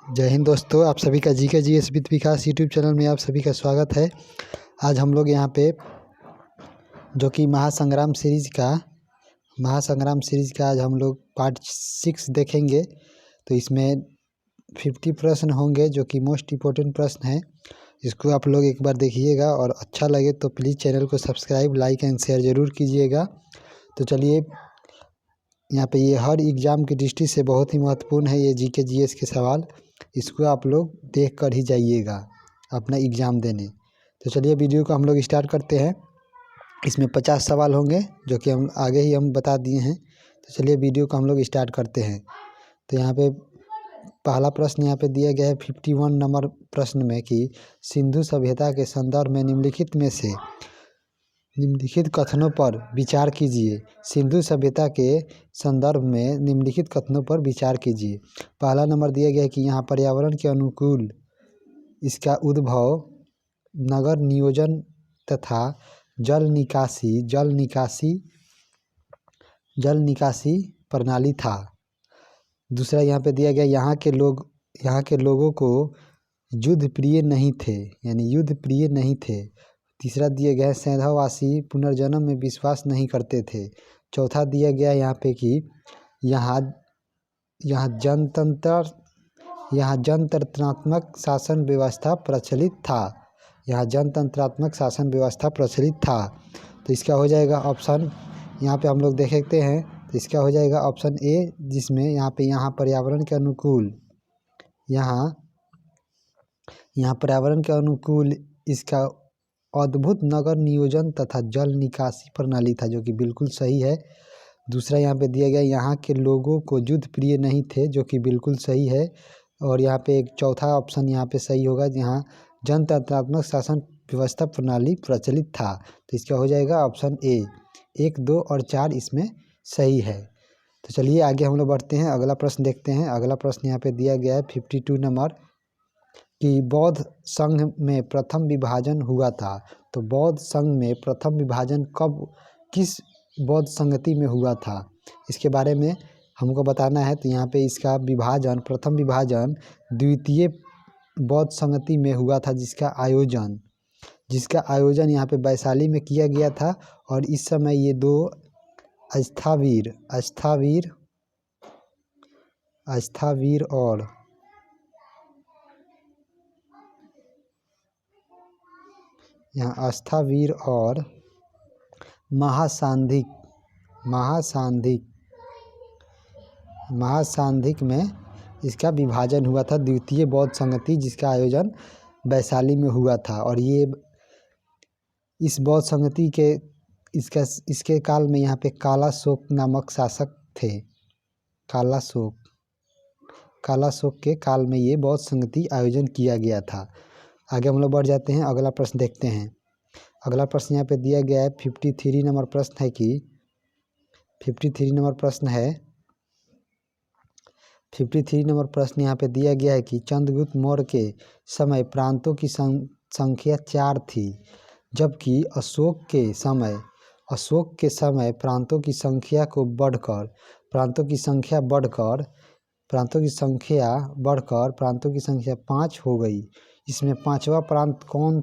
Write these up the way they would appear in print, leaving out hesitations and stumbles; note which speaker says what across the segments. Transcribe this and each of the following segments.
Speaker 1: जय हिंद दोस्तों, आप सभी का GK GS with Vikas YouTube channel में आप सभी का स्वागत है। आज हम लोग यहाँ पे जो कि महासंग्राम सीरीज का आज हम लोग पार्ट 6 देखेंगे। तो इसमें 50 प्रश्न होंगे जो कि मोस्ट इम्पोर्टेंट प्रश्न हैं। इसको आप लोग एक बार देखिएगा और अच्छा लगे तो प्लीज़ चैनल को सब्सक्राइब, लाइक एंड शेयर ज़रूर कीजिएगा। तो चलिए, यहाँ पे ये हर एग्ज़ाम की दृष्टि से बहुत ही महत्वपूर्ण है ये जीके जीएस के सवाल। इसको आप लोग देख कर ही जाइएगा अपना एग्ज़ाम देने। तो चलिए वीडियो को हम लोग स्टार्ट करते हैं। इसमें 50 सवाल होंगे जो कि हम आगे ही बता दिए हैं। तो चलिए वीडियो को हम लोग स्टार्ट करते हैं। तो यहाँ पे पहला प्रश्न यहाँ पे दिया गया है 51 नंबर प्रश्न में कि सिंधु सभ्यता के संदर्भ में निम्नलिखित कथनों पर विचार कीजिए। सिंधु सभ्यता के संदर्भ में निम्नलिखित कथनों पर विचार कीजिए। पहला नंबर दिया गया है कि यहाँ पर्यावरण के अनुकूल इसका उद्भव नगर नियोजन तथा जल निकासी प्रणाली था। दूसरा यहाँ पे दिया गया यहाँ के लोगों को युद्ध प्रिय नहीं थे। तीसरा दिया गया है सैंधववासी पुनर्जन्म में विश्वास नहीं करते थे। चौथा दिया गया है यहाँ पे कि यहाँ जनतंत्रात्मक शासन व्यवस्था प्रचलित था। तो इसका हो जाएगा ऑप्शन, यहाँ पे हम लोग देखते हैं। तो इसका हो जाएगा ऑप्शन ए, जिसमें यहाँ पर्यावरण के अनुकूल इसका अद्भुत नगर नियोजन तथा जल निकासी प्रणाली था, जो कि बिल्कुल सही है। दूसरा यहाँ पे दिया गया यहाँ के लोगों को युद्ध प्रिय नहीं थे, जो कि बिल्कुल सही है। और यहाँ पे एक चौथा ऑप्शन यहाँ पे सही होगा, जहाँ जनतंत्रात्मक शासन व्यवस्था प्रणाली प्रचलित था। तो इसका हो जाएगा ऑप्शन ए। 1, 2 और 4 इसमें सही है। तो चलिए आगे हम लोग बढ़ते हैं, अगला प्रश्न देखते हैं। अगला प्रश्न यहाँ पे दिया गया है 52 नंबर कि बौद्ध संघ में प्रथम विभाजन हुआ था। तो बौद्ध संघ में प्रथम विभाजन किस बौद्ध संगति में हुआ था, इसके बारे में हमको बताना है। तो यहाँ पे इसका प्रथम विभाजन द्वितीय बौद्ध संगति में हुआ था, जिसका आयोजन यहाँ पे वैशाली में किया गया था। और इस समय ये दो अस्थावीर और यहाँ अस्थावीर और महासांधिक में इसका विभाजन हुआ था, द्वितीय बौद्ध संगति, जिसका आयोजन वैशाली में हुआ था। और ये इस बौद्ध संगति के इसके काल में यहाँ पे कालाशोक नामक शासक थे। कालाशोक के काल में ये बौद्ध संगति आयोजन किया गया था। आगे हम लोग बढ़ जाते हैं, अगला प्रश्न देखते हैं। अगला प्रश्न यहाँ पे दिया गया है 53 नंबर प्रश्न है कि 53 नंबर प्रश्न यहाँ पे दिया गया है कि चंद्रगुप्त मौर्य के समय प्रांतों की संख्या 4 थी, जबकि अशोक के समय प्रांतों की संख्या बढ़कर प्रांतों की संख्या 5 हो गई। इसमें पांचवा प्रांत कौन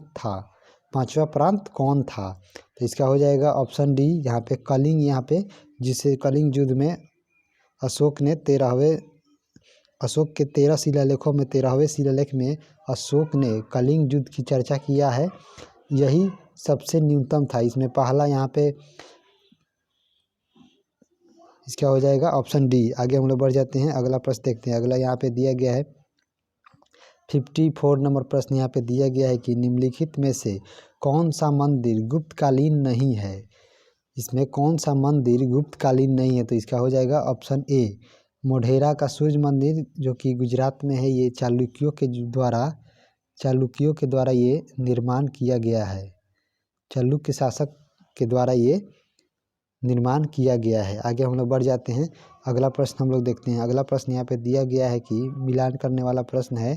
Speaker 1: था? तो इसका हो जाएगा ऑप्शन डी, यहाँ पे कलिंग, जिसे कलिंग युद्ध में अशोक के 13 शिलालेखों में 13वें शिलालेख में अशोक ने कलिंग युद्ध की चर्चा किया है। यही सबसे न्यूनतम था। इसमें पहला यहाँ पे इसका हो जाएगा ऑप्शन डी। आगे हम लोग बढ़ जाते हैं, अगला प्रश्न देखते हैं। अगला यहाँ पे दिया गया है 54 नंबर प्रश्न यहाँ पे दिया गया है कि निम्नलिखित में से कौन सा मंदिर गुप्तकालीन नहीं है? इसमें कौन सा मंदिर गुप्तकालीन नहीं है? तो इसका हो जाएगा ऑप्शन ए, मोढेरा का सूर्य मंदिर, जो कि गुजरात में है। ये चालुक्यों के द्वारा ये निर्माण किया गया है। चालुक्य शासक के द्वारा ये निर्माण किया गया है। आगे हम लोग बढ़ जाते हैं, अगला प्रश्न हम लोग देखते हैं। अगला प्रश्न यहाँ पे दिया गया है कि मिलान करने वाला प्रश्न है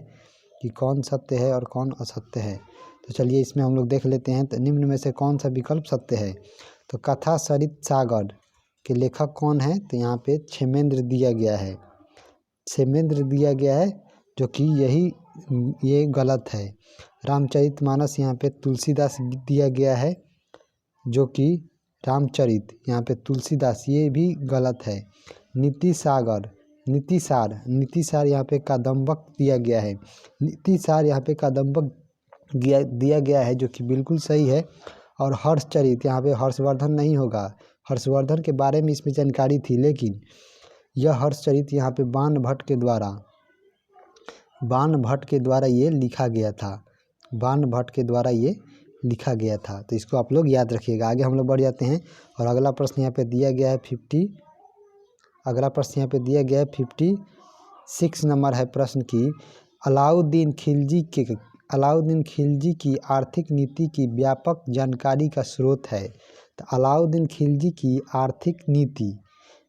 Speaker 1: कि कौन सत्य है और कौन असत्य है। तो चलिए इसमें हम लोग देख लेते हैं। तो निम्न में से कौन सा विकल्प सत्य है? तो कथा सरित सागर के लेखक कौन है? तो यहाँ पे क्षेमेंद्र दिया गया है। जो कि ये गलत है। रामचरितमानस यहाँ पे तुलसीदास दिया गया है, जो कि रामचरित यहाँ पे तुलसीदास, ये भी गलत है। नीतिसार यहाँ पे कादम्बक दिया गया है। नीतिसार यहाँ पे कादम्बक दिया गया है, जो कि बिल्कुल सही है। और हर्षचरित यहाँ पे हर्षवर्धन नहीं होगा, हर्षवर्धन के बारे में इसमें जानकारी थी, लेकिन यह हर्षचरित यहाँ पे बाण भट्ट के द्वारा ये लिखा गया था। बाण भट्ट के द्वारा ये लिखा गया था, तो इसको आप लोग याद रखिएगा। आगे हम लोग बढ़ जाते हैं और अगला प्रश्न यहाँ पे दिया गया है 56 नंबर है प्रश्न की, अलाउद्दीन खिलजी की आर्थिक नीति की व्यापक जानकारी का स्रोत है। तो अलाउद्दीन खिलजी की आर्थिक नीति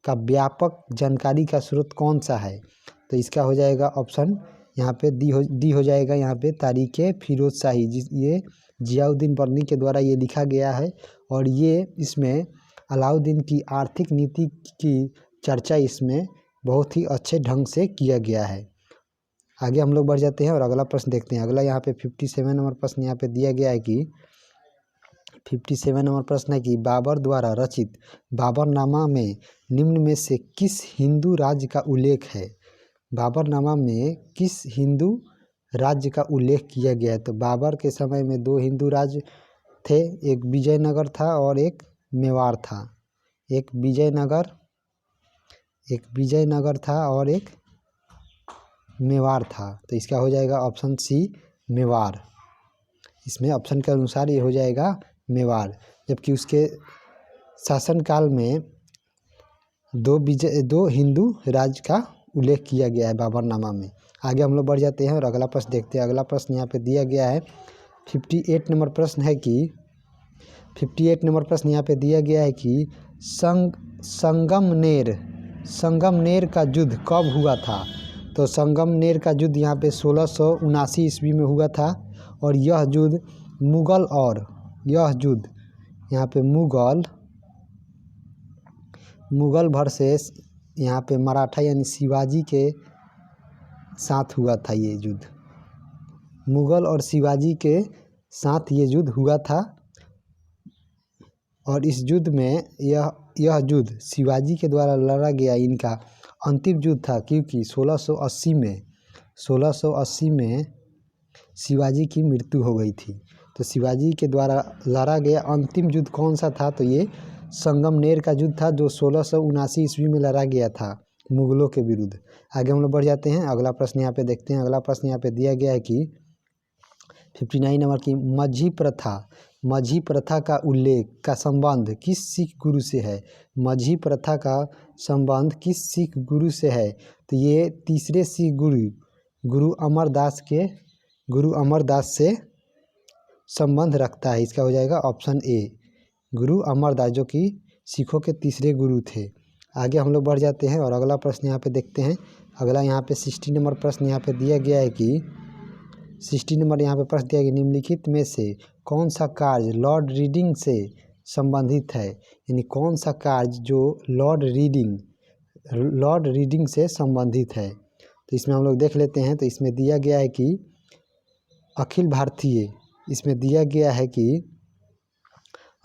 Speaker 1: का व्यापक जानकारी का स्रोत कौन सा है? तो इसका हो जाएगा ऑप्शन यहाँ पे डी हो जाएगा यहाँ पे तारीख़ फिरोज शाही, ये जियाउद्दीन बर्नी के द्वारा ये लिखा गया है। और ये इसमें अलाउद्दीन की आर्थिक नीति की चर्चा इसमें बहुत ही अच्छे ढंग से किया गया है। आगे हम लोग बढ़ जाते हैं और अगला प्रश्न देखते हैं। अगला यहाँ पे 57 नंबर प्रश्न यहाँ पे दिया गया है कि 57 नंबर प्रश्न है कि बाबर द्वारा रचित बाबरनामा में निम्न में से किस हिंदू राज्य का उल्लेख है? बाबरनामा में किस हिंदू राज्य का उल्लेख किया गया है? तो बाबर के समय में 2 हिंदू राज्य थे, एक विजयनगर था और एक मेवाड़ था। एक विजयनगर था और एक मेवाड़ था। तो इसका हो जाएगा ऑप्शन सी मेवाड़। इसमें ऑप्शन के अनुसार ये हो जाएगा मेवाड़, जबकि उसके शासनकाल में 2 हिंदू राज्य का उल्लेख किया गया है बाबरनामा में। आगे हम लोग बढ़ जाते हैं और अगला प्रश्न देखते हैं। अगला प्रश्न यहाँ पे दिया गया है 58 नंबर प्रश्न है कि 58 नंबर प्रश्न यहाँ पे दिया गया है कि संगमनेर का युद्ध कब हुआ था? तो संगमनेर का युद्ध यहाँ पे 1679 ईस्वी में हुआ था। और यह युद्ध यहाँ पे मुगल वर्सेस यहाँ पे मराठा यानी शिवाजी के साथ हुआ था। ये युद्ध मुगल और शिवाजी के साथ ये युद्ध हुआ था। और इस युद्ध में यह युद्ध शिवाजी के द्वारा लड़ा गया इनका अंतिम युद्ध था, क्योंकि 1680 में शिवाजी की मृत्यु हो गई थी। तो शिवाजी के द्वारा लड़ा गया अंतिम युद्ध कौन सा था? तो ये संगमनेर का युद्ध था, जो 1679 ईस्वी में लड़ा गया था मुगलों के विरुद्ध। आगे हम लोग बढ़ जाते हैं। अगला प्रश्न यहाँ पे देखते हैं। अगला प्रश्न यहाँ पे दिया गया है कि 59 नंबर की माझी प्रथा का उल्लेख का संबंध किस सिख गुरु से है? माझी प्रथा का संबंध किस सिख गुरु से है? तो ये तीसरे सिख गुरु अमरदास से संबंध रखता है। इसका हो जाएगा ऑप्शन ए गुरु अमरदास, जो कि सिखों के तीसरे गुरु थे। आगे हम लोग बढ़ जाते हैं और अगला प्रश्न यहाँ पे देखते हैं। अगला यहाँ पे 60 नंबर प्रश्न यहाँ पे दिया गया है कि 60 नंबर यहाँ पे प्रश्न दिया गया, निम्नलिखित में से कौन सा कार्य लॉर्ड रीडिंग से संबंधित है? यानी कौन सा कार्य जो लॉर्ड रीडिंग से संबंधित है? तो इसमें हम लोग देख लेते हैं। तो इसमें दिया गया है कि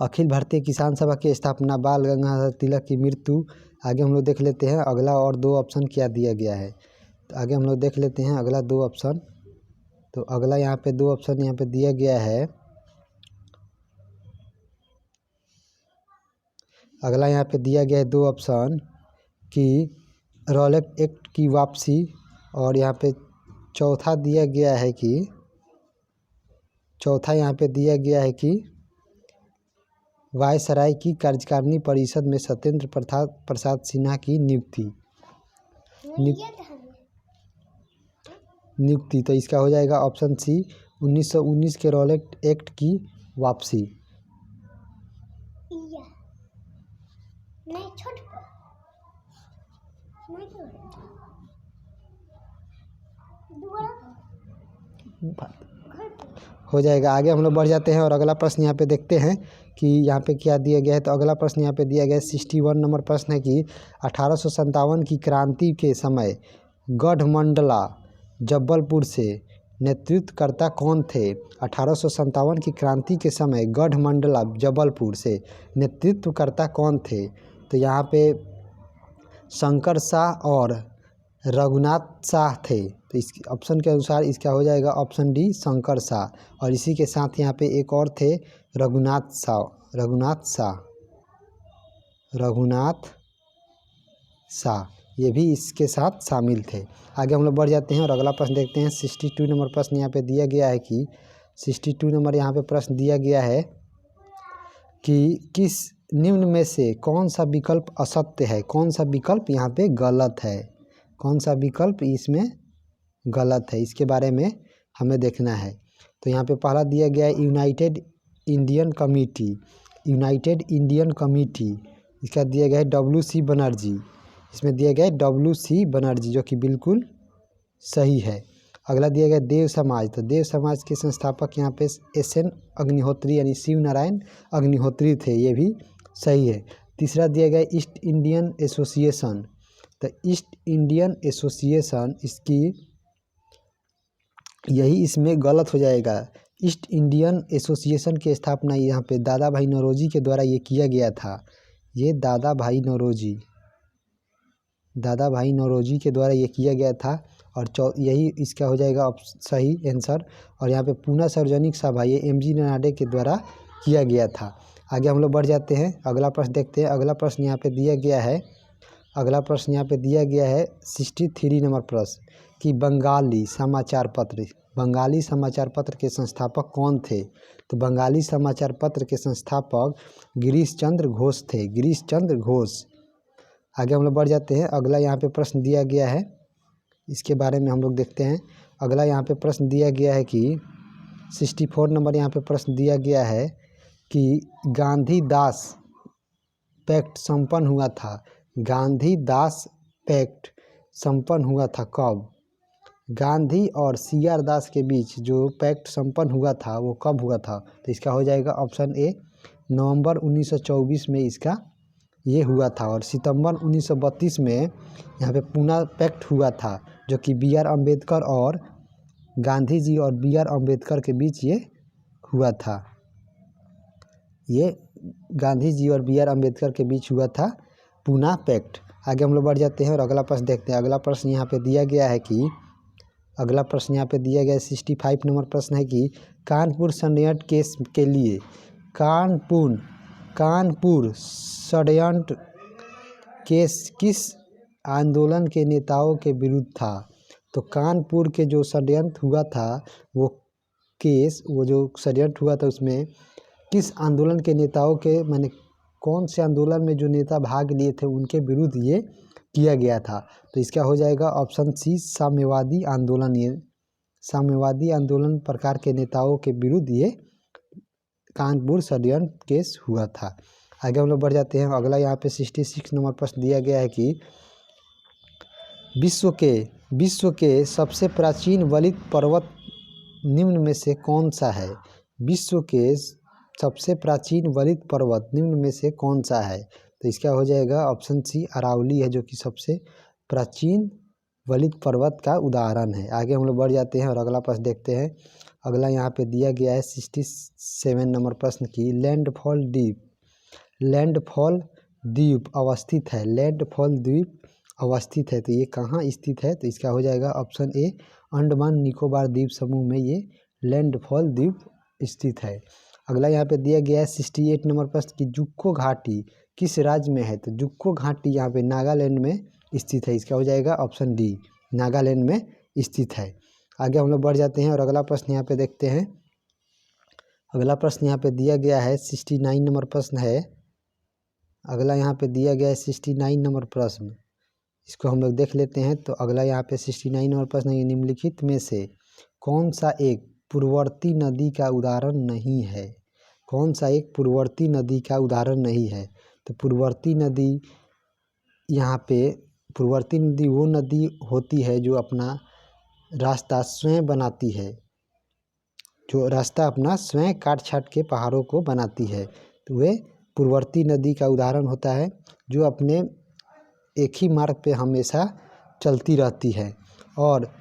Speaker 1: अखिल भारतीय किसान सभा की स्थापना, बाल गंगाधर तिलक की मृत्यु। आगे हम लोग देख लेते हैं अगला और 2 ऑप्शन क्या दिया गया है। तो आगे हम लोग देख लेते हैं अगला 2 ऑप्शन। तो अगला यहाँ पे 2 ऑप्शन यहाँ पे दिया गया है। अगला यहाँ पे दिया गया है 2 ऑप्शन कि रॉलेट एक्ट की वापसी, और यहाँ पे चौथा यहाँ पे दिया गया है कि वायसराय की कार्यकारिणी परिषद में सत्येंद्र प्रसाद सिन्हा की नियुक्ति। तो इसका हो जाएगा ऑप्शन सी 1919 के रॉलेट एक्ट की वापसी। हो जाएगा। आगे हम लोग बढ़ जाते हैं और अगला प्रश्न यहाँ पे देखते हैं कि यहाँ पे क्या दिया गया है। तो अगला प्रश्न यहाँ पे दिया गया है 61 नंबर प्रश्न है कि 1857 की क्रांति के समय जबलपुर से। नेतृत्वकर्ता कौन थे? 1857 की क्रांति के समय गढ़मंडला जबलपुर से नेतृत्वकर्ता कौन थे? तो यहाँ पे शंकर शाह और रघुनाथ शाह थे। तो इस ऑप्शन के अनुसार इसका हो जाएगा ऑप्शन डी शंकर शाह। और इसी के साथ यहाँ पे एक और थे रघुनाथ शाह, ये भी इसके साथ शामिल थे। आगे हम लोग बढ़ जाते हैं और अगला प्रश्न देखते हैं। 62 नंबर प्रश्न यहाँ पे दिया गया है कि 62 नंबर यहाँ पे प्रश्न दिया गया है कि किस निम्न में से कौन सा विकल्प असत्य है? कौन सा विकल्प यहाँ पे गलत है? कौन सा विकल्प इसमें गलत है, इसके बारे में हमें देखना है। तो यहाँ पे पहला दिया गया है यूनाइटेड इंडियन कमेटी, इसका दिया गया है WC बनर्जी। इसमें दिया गया है WC बनर्जी, जो कि बिल्कुल सही है। अगला दिया गया देव समाज। तो देव समाज के संस्थापक यहाँ पे SN अग्निहोत्री यानी शिव नारायण अग्निहोत्री थे, ये भी सही है। तीसरा दिया गया ईस्ट इंडियन एसोसिएशन। तो ईस्ट इंडियन एसोसिएशन इसकी यही इसमें गलत हो जाएगा। ईस्ट इंडियन एसोसिएशन की स्थापना यहाँ पे दादा भाई नौरोजी के द्वारा ये किया गया था। ये दादा भाई नौरोजी के द्वारा ये किया गया था। और यही इसका हो जाएगा सही आंसर। और यहाँ पे पूना सार्वजनिक सभा ये MG ननाडे के द्वारा किया गया था। आगे हम लोग बढ़ जाते हैं, अगला प्रश्न देखते हैं। अगला प्रश्न यहाँ पे दिया गया है 63 नंबर प्रश्न कि बंगाली समाचार पत्र के संस्थापक कौन थे? तो बंगाली समाचार पत्र के संस्थापक गिरीश चंद्र घोष थे, आगे हम लोग बढ़ जाते हैं। अगला यहाँ पे प्रश्न दिया गया है, इसके बारे में हम लोग देखते हैं। अगला यहाँ पे प्रश्न दिया गया है कि 64 नंबर यहाँ पे प्रश्न दिया गया है कि गांधी-दास पैक्ट संपन्न हुआ था कब? गांधी और CR दास के बीच जो पैक्ट संपन्न हुआ था वो कब हुआ था? तो इसका हो जाएगा ऑप्शन ए नवंबर 1924 में इसका ये हुआ था। और सितंबर 1932 में यहाँ पे पूना पैक्ट हुआ था, जो कि BR अम्बेडकर और गांधी जी और BR अम्बेडकर के बीच ये हुआ था। ये गांधी जी और BR अम्बेडकर के बीच हुआ था पूना पैक्ट। आगे हम लोग बढ़ जाते हैं और अगला प्रश्न देखते हैं। अगला प्रश्न यहाँ पे दिया गया है 65 नंबर प्रश्न है कि कानपुर षड्यंत्र केस के लिए कानपुर षड्यंत्र केस किस आंदोलन के नेताओं के विरुद्ध था? तो कानपुर के जो षड्यंत्र हुआ था वो जो षड्यंत्र हुआ था उसमें किस आंदोलन के नेताओं के कौन से आंदोलन में जो नेता भाग लिए थे उनके विरुद्ध ये किया गया था? तो इसका हो जाएगा ऑप्शन सी साम्यवादी आंदोलन। ये साम्यवादी आंदोलन प्रकार के नेताओं के विरुद्ध ये कानपुर षड्यंत्र केस हुआ था। आगे हम लोग बढ़ जाते हैं। अगला यहाँ पे 66 नंबर प्रश्न दिया गया है कि विश्व के सबसे प्राचीन वलित पर्वत निम्न में से कौन सा है? विश्व के सबसे प्राचीन वलित पर्वत निम्न में से कौन सा है? तो इसका हो जाएगा ऑप्शन सी अरावली है, जो कि सबसे प्राचीन वलित पर्वत का उदाहरण है। आगे हम लोग बढ़ जाते हैं और अगला प्रश्न देखते हैं। अगला यहाँ पे दिया गया है 67 नंबर प्रश्न की लैंडफॉल द्वीप अवस्थित है। तो ये कहाँ स्थित है? तो इसका हो जाएगा ऑप्शन ए अंडमान निकोबार द्वीप समूह में ये लैंडफॉल द्वीप स्थित है। अगला यहाँ पे दिया गया है 68 नंबर प्रश्न की जुक्को घाटी किस राज्य में है? तो जुक्को घाटी यहाँ पे नागालैंड में स्थित है। इसका हो जाएगा ऑप्शन डी नागालैंड में स्थित है। आगे हम लोग बढ़ जाते हैं और अगला प्रश्न यहाँ पे देखते हैं। अगला प्रश्न यहाँ पे दिया गया है 69 नंबर प्रश्न है। अगला यहाँ पे दिया गया है 69 नंबर प्रश्न, इसको हम लोग देख लेते हैं। तो अगला यहाँ पे 69 नंबर प्रश्न है निम्नलिखित में से कौन सा एक पूर्ववर्ती नदी का उदाहरण नहीं है? कौन सा एक पूर्ववर्ती नदी का उदाहरण नहीं है? तो पूर्ववर्ती नदी यहाँ पे पूर्ववर्ती नदी वो नदी होती है जो अपना रास्ता स्वयं बनाती है, जो रास्ता अपना स्वयं काट छाट के पहाड़ों को बनाती है। तो वे पूर्ववर्ती नदी का उदाहरण होता है, जो अपने एक ही मार्ग पे हमेशा चलती रहती है। और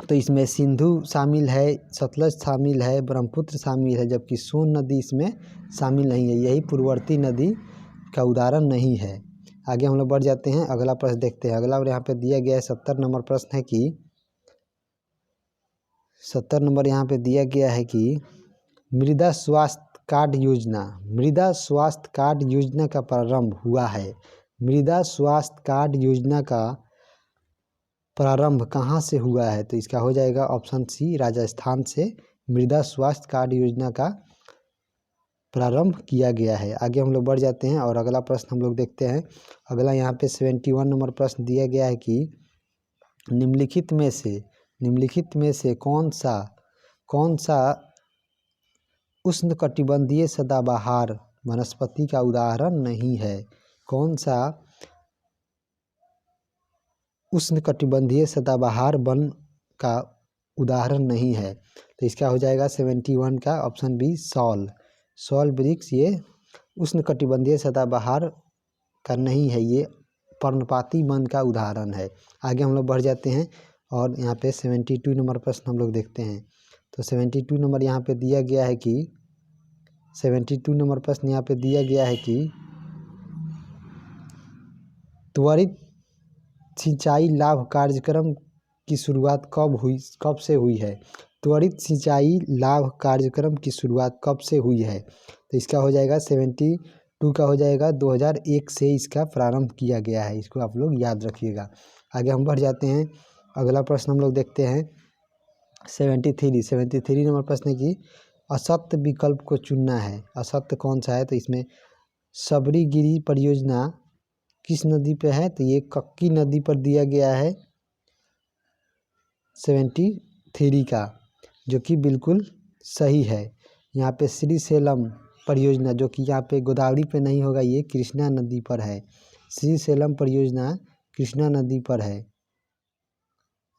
Speaker 1: तो इसमें सिंधु शामिल है, सतलज शामिल है, ब्रह्मपुत्र शामिल है, जबकि सोन नदी इसमें शामिल नहीं है। यही पूर्ववर्ती नदी का उदाहरण नहीं है। आगे हम लोग बढ़ जाते हैं, अगला प्रश्न देखते हैं। अगला यहाँ पे दिया गया है 70 नंबर प्रश्न है कि 70 नंबर यहाँ पे दिया गया है कि मृदा स्वास्थ्य कार्ड योजना, मृदा स्वास्थ्य कार्ड योजना का प्रारंभ हुआ है। मृदा स्वास्थ्य कार्ड योजना का प्रारंभ कहाँ से हुआ है? तो इसका हो जाएगा ऑप्शन सी, राजस्थान से मृदा स्वास्थ्य कार्ड योजना का प्रारंभ किया गया है। आगे हम लोग बढ़ जाते हैं और अगला प्रश्न हम लोग देखते हैं। अगला यहाँ पे 71 नंबर प्रश्न दिया गया है कि निम्नलिखित में से कौन सा उष्णकटिबंधीय सदाबहार वनस्पति का उदाहरण नहीं है? कौन सा उष्णकटिबंधीय सदाबहार वन का उदाहरण नहीं है? तो इसका हो जाएगा 71 का ऑप्शन बी, सॉल वृक्ष। ये उष्णकटिबंधीय सदाबहार का नहीं है, ये पर्णपाती वन का उदाहरण है। आगे हम लोग बढ़ जाते हैं और यहाँ पे 72 नंबर प्रश्न हम लोग देखते हैं। तो 72 नंबर यहाँ पे दिया गया है कि 72 नंबर प्रश्न यहाँ पे दिया गया है कि त्वरित सिंचाई लाभ कार्यक्रम की शुरुआत कब से हुई है? त्वरित सिंचाई लाभ कार्यक्रम की शुरुआत कब से हुई है? तो इसका हो जाएगा 72 का हो जाएगा 2001 से इसका प्रारंभ किया गया है। इसको आप लोग याद रखिएगा। आगे हम बढ़ जाते हैं, अगला प्रश्न हम लोग देखते हैं 73 नंबर प्रश्न है कि असत्य विकल्प को चुनना है। असत्य कौन सा है? तो इसमें सबरीगिरी परियोजना किस नदी पे है? तो ये कक्की नदी पर दिया गया है 73 का, जो कि बिल्कुल सही है। यहाँ पे श्रीशैलम परियोजना, जो कि यहाँ पे गोदावरी पे नहीं होगा, ये कृष्णा नदी पर है। श्रीशैलम परियोजना कृष्णा नदी पर है,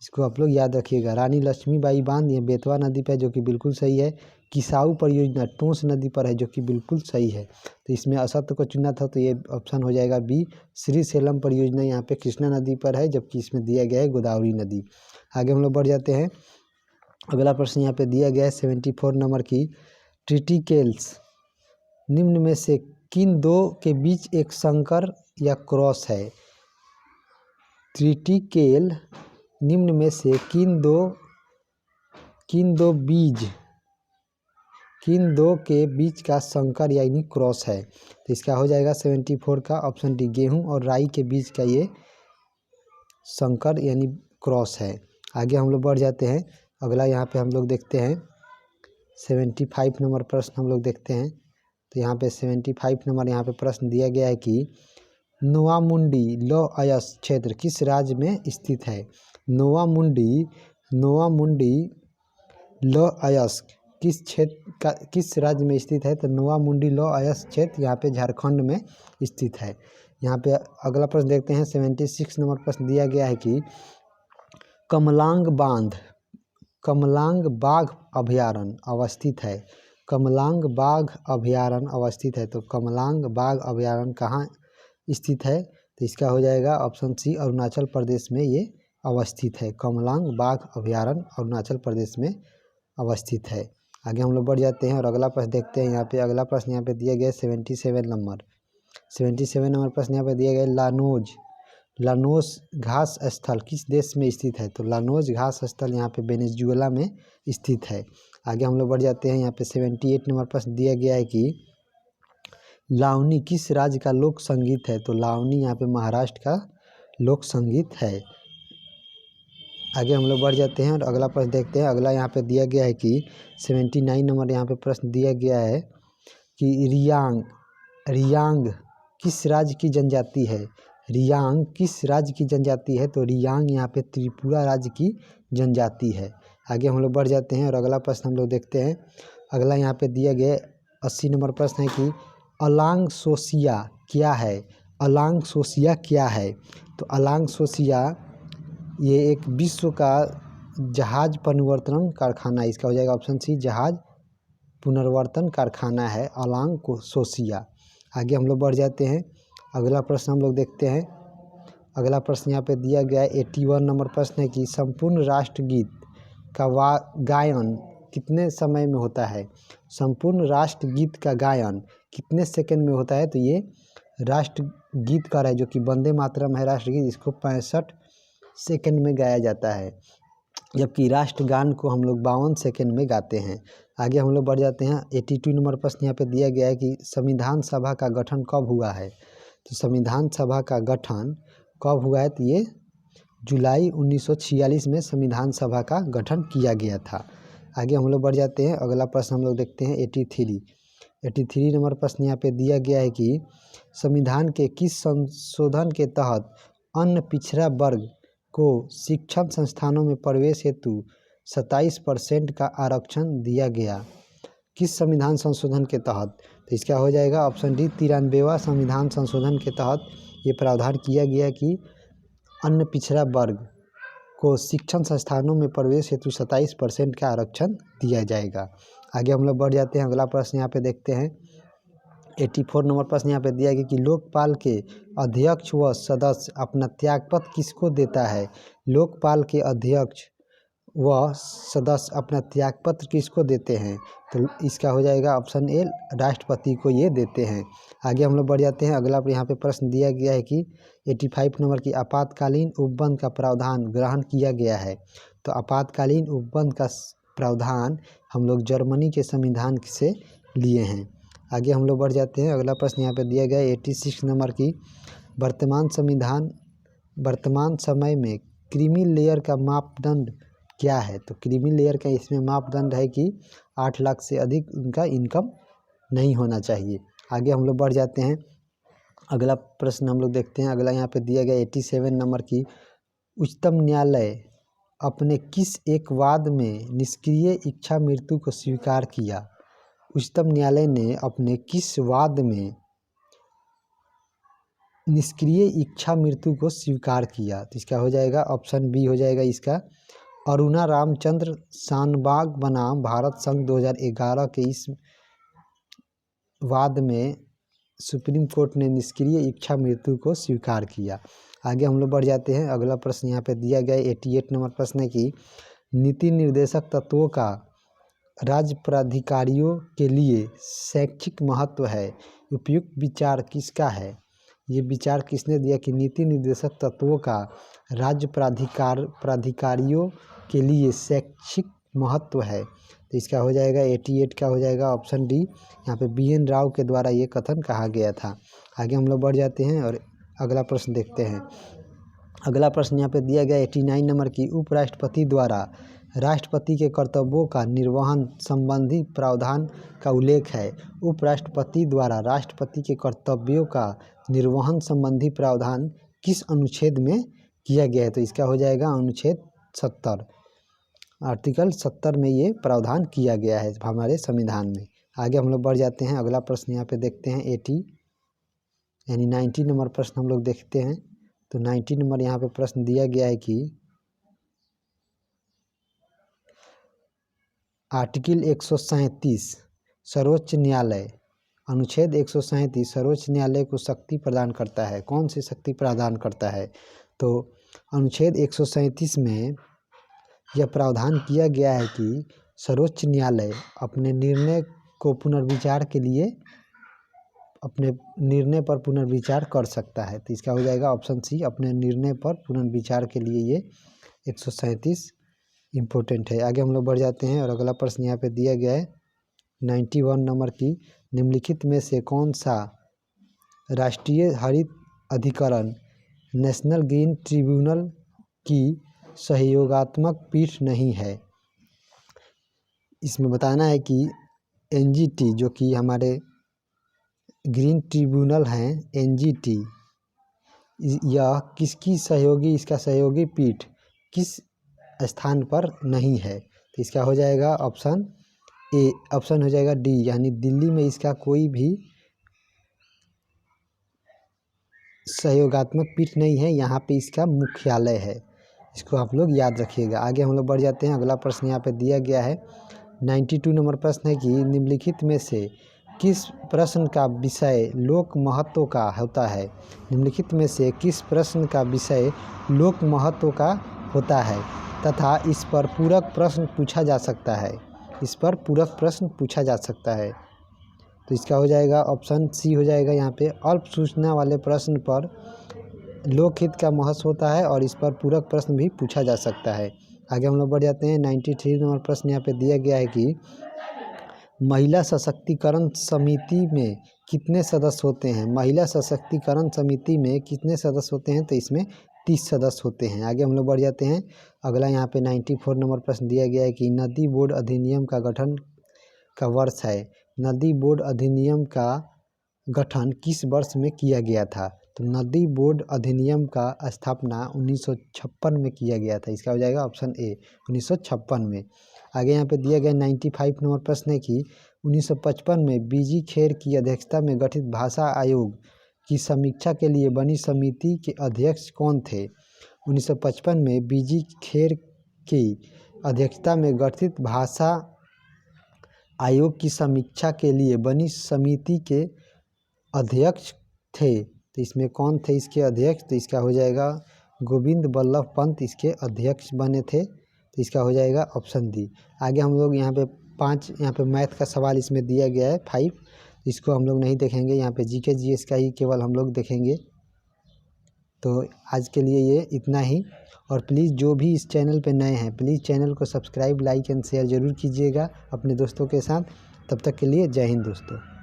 Speaker 1: इसको आप लोग याद रखिएगा। रानी लक्ष्मीबाई बांध ये बेतवा नदी पर है, जो कि बिल्कुल सही है। किसाऊ परियोजना टोंस नदी पर है, जो कि बिल्कुल सही है। तो इसमें असत्य को चुनना था, तो ये ऑप्शन हो जाएगा बी, श्रीशैलम परियोजना यहाँ पे कृष्णा नदी पर है, जबकि इसमें दिया गया है गोदावरी नदी। आगे हम लोग बढ़ जाते हैं, अगला प्रश्न यहाँ पे दिया गया है 74 नंबर की ट्रिटिकेल्स निम्न में से किन दो के बीच एक संकर या क्रॉस है? ट्रिटिकेल निम्न में से किन दो के बीच का संकर यानी क्रॉस है? तो इसका हो जाएगा 74 का ऑप्शन डी, गेहूं और राई के बीच का ये संकर यानी क्रॉस है। आगे हम लोग बढ़ जाते हैं, अगला यहाँ पे हम लोग देखते हैं 75 नंबर प्रश्न हम लोग देखते हैं। तो यहाँ पे 75 नंबर यहाँ पे प्रश्न दिया गया है कि नोवामुंडी लौह अयस्क क्षेत्र किस राज्य में स्थित है? नोवामुंडी लौह अयस्क किस राज्य में स्थित है? तो नोवामुंडी लौह अयस्क क्षेत्र यहाँ पे झारखंड में स्थित है। यहाँ पे अगला प्रश्न देखते हैं 76 नंबर प्रश्न दिया गया है कि कमलांग बाघ अभयारण्य अवस्थित है। कमलांग बाघ अभयारण्य अवस्थित है, तो कमलांग बाघ अभयारण्य कहाँ स्थित है? तो इसका हो जाएगा ऑप्शन सी, अरुणाचल प्रदेश में ये अवस्थित है। कमलांग बाघ अभयारण्य अरुणाचल प्रदेश में अवस्थित है। आगे हम लोग बढ़ जाते हैं और अगला प्रश्न देखते हैं। यहाँ पे अगला प्रश्न यहाँ पे दिया गया 77 नंबर प्रश्न यहाँ पे दिया गया लानोस घास स्थल किस देश में स्थित है? तो लानोस घास स्थल यहाँ पे वेनेजुएला में स्थित है। आगे हम लोग बढ़ जाते हैं, यहाँ पे 78 नंबर प्रश्न दिया गया है कि लावनी किस राज्य का लोक संगीत है? तो लावनी यहाँ पे महाराष्ट्र का लोक संगीत है। आगे हम लोग बढ़ जाते हैं और अगला प्रश्न देखते हैं। अगला यहाँ पे दिया गया है कि 79 नंबर यहाँ पे प्रश्न दिया गया है कि रियांग किस राज्य की जनजाति है? रियांग किस राज्य की जनजाति है? तो रियांग यहाँ पे त्रिपुरा राज्य की जनजाति है। आगे हम लोग बढ़ जाते हैं और अगला प्रश्न हम लोग देखते हैं। अगला यहाँ पे दिया गया 80 नंबर प्रश्न है कि अलांग सोसिया क्या है? अलांग सोसिया क्या है? तो अलांग सोसिया ये एक विश्व का जहाज पुनर्वर्तन कारखाना है। इसका हो जाएगा ऑप्शन सी, जहाज पुनर्वर्तन कारखाना है अलांग सोसिया। आगे हम लोग बढ़ जाते हैं, अगला प्रश्न हम लोग देखते हैं। अगला प्रश्न यहाँ पे दिया गया है 81 नंबर प्रश्न है कि संपूर्ण राष्ट्रगीत इसका गायन कितने समय में होता है? संपूर्ण राष्ट्रगीत का गायन कितने सेकंड में होता है? तो ये राष्ट्रगीत का है जो कि वंदे मातरम है राष्ट्रगीत, इसको 65 सेकंड में गाया जाता है, जबकि राष्ट्रगान को हम लोग 52 सेकंड में गाते हैं। आगे हम लोग बढ़ जाते हैं। 82 नंबर प्रश्न यहाँ पे दिया गया है कि संविधान सभा का गठन कब हुआ है? तो संविधान सभा का गठन कब हुआ है? तो ये जुलाई 1946 में संविधान सभा का गठन किया गया था। आगे हम लोग बढ़ जाते हैं। अगला प्रश्न हम लोग देखते हैं 83 नंबर प्रश्न यहाँ पे दिया गया है कि संविधान के किस संशोधन के तहत अन्य पिछड़ा वर्ग को शिक्षण संस्थानों में प्रवेश हेतु 27% का आरक्षण दिया गया? किस संविधान संशोधन के तहत? तो इसका हो जाएगा ऑप्शन डी 93वां संविधान संशोधन के तहत ये प्रावधान किया गया कि अन्य पिछड़ा वर्ग को शिक्षण संस्थानों में प्रवेश हेतु 27% का आरक्षण दिया जाएगा। आगे हम लोग बढ़ जाते हैं। अगला प्रश्न यहाँ पे देखते हैं। 84 नंबर प्रश्न यहाँ पे दिया गया कि लोकपाल के अध्यक्ष व सदस्य अपना त्यागपत्र किसको देता है? लोकपाल के अध्यक्ष व सदस्य अपना त्यागपत्र किसको देते हैं? तो इसका हो जाएगा ऑप्शन ए राष्ट्रपति को ये देते हैं। आगे हम लोग बढ़ जाते हैं। अगला यहाँ पे प्रश्न दिया गया है कि 85 नंबर की आपातकालीन उपबंध का प्रावधान ग्रहण किया गया है। तो आपातकालीन उपबंध का प्रावधान हम लोग जर्मनी के संविधान से लिए हैं। आगे हम लोग बढ़ जाते हैं। अगला प्रश्न यहाँ पे दिया गया है 86 नंबर की वर्तमान समय में क्रीमी लेयर का मापदंड क्या है? तो क्रीमी लेयर का इसमें मापदंड है कि 8 लाख से अधिक उनका इनकम नहीं होना चाहिए। आगे हम लोग बढ़ जाते हैं। अगला प्रश्न हम लोग देखते हैं। अगला यहाँ पे दिया गया 87 नंबर की उच्चतम न्यायालय अपने किस एक वाद में निष्क्रिय इच्छा मृत्यु को स्वीकार किया? उच्चतम न्यायालय ने अपने किस वाद में निष्क्रिय इच्छा मृत्यु को स्वीकार किया? तो इसका हो जाएगा ऑप्शन बी हो जाएगा इसका अरुणा रामचंद्र शानबाग बनाम भारत संघ 2011 के इस वाद में सुप्रीम कोर्ट ने निष्क्रिय इच्छा मृत्यु को स्वीकार किया। आगे हम लोग बढ़ जाते हैं। अगला प्रश्न यहाँ पे दिया गया 88 नंबर प्रश्न है कि नीति निर्देशक तत्वों का राज्य प्राधिकारियों के लिए शैक्षिक महत्व है, उपयुक्त विचार किसका है? ये विचार किसने दिया कि नीति निर्देशक तत्वों का राज्य प्राधिकारियों के लिए शैक्षिक महत्व है? तो इसका हो जाएगा 88 का हो जाएगा ऑप्शन डी। यहाँ पे BN राव के द्वारा ये कथन कहा गया था। आगे हम लोग बढ़ जाते हैं और अगला प्रश्न देखते हैं। अगला प्रश्न यहाँ पे दिया गया 89 नंबर की उपराष्ट्रपति द्वारा राष्ट्रपति के कर्तव्यों का निर्वहन संबंधी प्रावधान का उल्लेख है। उपराष्ट्रपति द्वारा राष्ट्रपति के कर्तव्यों का निर्वहन संबंधी प्रावधान किस अनुच्छेद में किया गया है? तो इसका हो जाएगा अनुच्छेद 70 आर्टिकल 70 में ये प्रावधान किया गया है हमारे संविधान में। आगे हम लोग बढ़ जाते हैं। अगला प्रश्न यहाँ पे देखते हैं 90 नंबर प्रश्न हम लोग देखते हैं। तो 90 नंबर यहाँ पे प्रश्न दिया गया है कि आर्टिकल 137 सर्वोच्च न्यायालय अनुच्छेद 137 सर्वोच्च न्यायालय को शक्ति प्रदान करता है। कौन सी शक्ति प्रदान करता है? तो अनुच्छेद 137 में यह प्रावधान किया गया है कि सर्वोच्च न्यायालय अपने निर्णय को पुनर्विचार के लिए अपने निर्णय पर पुनर्विचार कर सकता है। तो इसका हो जाएगा ऑप्शन सी अपने निर्णय पर पुनर्विचार के लिए ये 137 इम्पोर्टेंट है। आगे हम लोग बढ़ जाते हैं और अगला प्रश्न यहाँ पे दिया गया है 91 नंबर की निम्नलिखित में से कौन सा राष्ट्रीय हरित अधिकरण नेशनल ग्रीन ट्रिब्यूनल की सहयोगात्मक पीठ नहीं है? इसमें बताना है कि NGT जो कि हमारे ग्रीन ट्रिब्यूनल हैं NGT यह किसकी सहयोगी इसका सहयोगी पीठ किस स्थान पर नहीं है? तो इसका हो जाएगा ऑप्शन ए ऑप्शन हो जाएगा डी यानी दिल्ली में इसका कोई भी सहयोगात्मक पीठ नहीं है, यहाँ पे इसका मुख्यालय है। इसको आप लोग याद रखिएगा। आगे हम लोग बढ़ जाते हैं। अगला प्रश्न यहाँ पे दिया गया है 92 नंबर प्रश्न है कि निम्नलिखित में से किस प्रश्न का विषय लोक महत्व का होता है? निम्नलिखित में से किस प्रश्न का विषय लोक महत्व का होता है? तथा इस पर पूरक प्रश्न पूछा जा सकता है। इस पर पूरक प्रश्न पूछा जा सकता है। तो इसका हो जाएगा ऑप्शन सी हो जाएगा यहाँ पे। अल्प सूचना वाले प्रश्न पर लोकहित का महत्व होता है और इस पर पूरक प्रश्न भी पूछा जा सकता है। आगे हम लोग बढ़ जाते हैं। 93 नंबर प्रश्न यहाँ पे दिया गया है कि महिला सशक्तिकरण समिति में कितने सदस्य होते हैं। महिला सशक्तिकरण समिति में कितने सदस्य होते हैं, तो इसमें 30 सदस्य होते हैं। आगे हम लोग बढ़ जाते हैं। अगला यहाँ पे 94 नंबर प्रश्न दिया गया है कि नदी बोर्ड अधिनियम का गठन का वर्ष है। नदी बोर्ड अधिनियम का गठन किस वर्ष में किया गया था। तो नदी बोर्ड अधिनियम का स्थापना 1956 में किया गया था। इसका हो जाएगा ऑप्शन ए 1956 में। आगे यहाँ पे दिया गया 95 नंबर प्रश्न है कि 1955 में बीजी खेर की अध्यक्षता में गठित भाषा आयोग की समीक्षा के लिए बनी समिति के अध्यक्ष कौन थे। 1955 में बीजी खेर की अध्यक्षता में गठित भाषा आयोग की समीक्षा के लिए बनी समिति के अध्यक्ष थे। तो इसमें कौन थे इसके अध्यक्ष, तो इसका हो जाएगा गोविंद बल्लभ पंत इसके अध्यक्ष बने थे। तो इसका हो जाएगा ऑप्शन डी। आगे हम लोग यहाँ पे 5 यहाँ पे मैथ का सवाल इसमें दिया गया है 5, इसको हम लोग नहीं देखेंगे। यहाँ पे जीके जीएस का ही केवल हम लोग देखेंगे। तो आज के लिए ये इतना ही। और प्लीज़ जो भी इस चैनल पे नए हैं प्लीज़ चैनल को सब्सक्राइब, लाइक एंड शेयर ज़रूर कीजिएगा अपने दोस्तों के साथ। तब तक के लिए जय हिंद दोस्तों।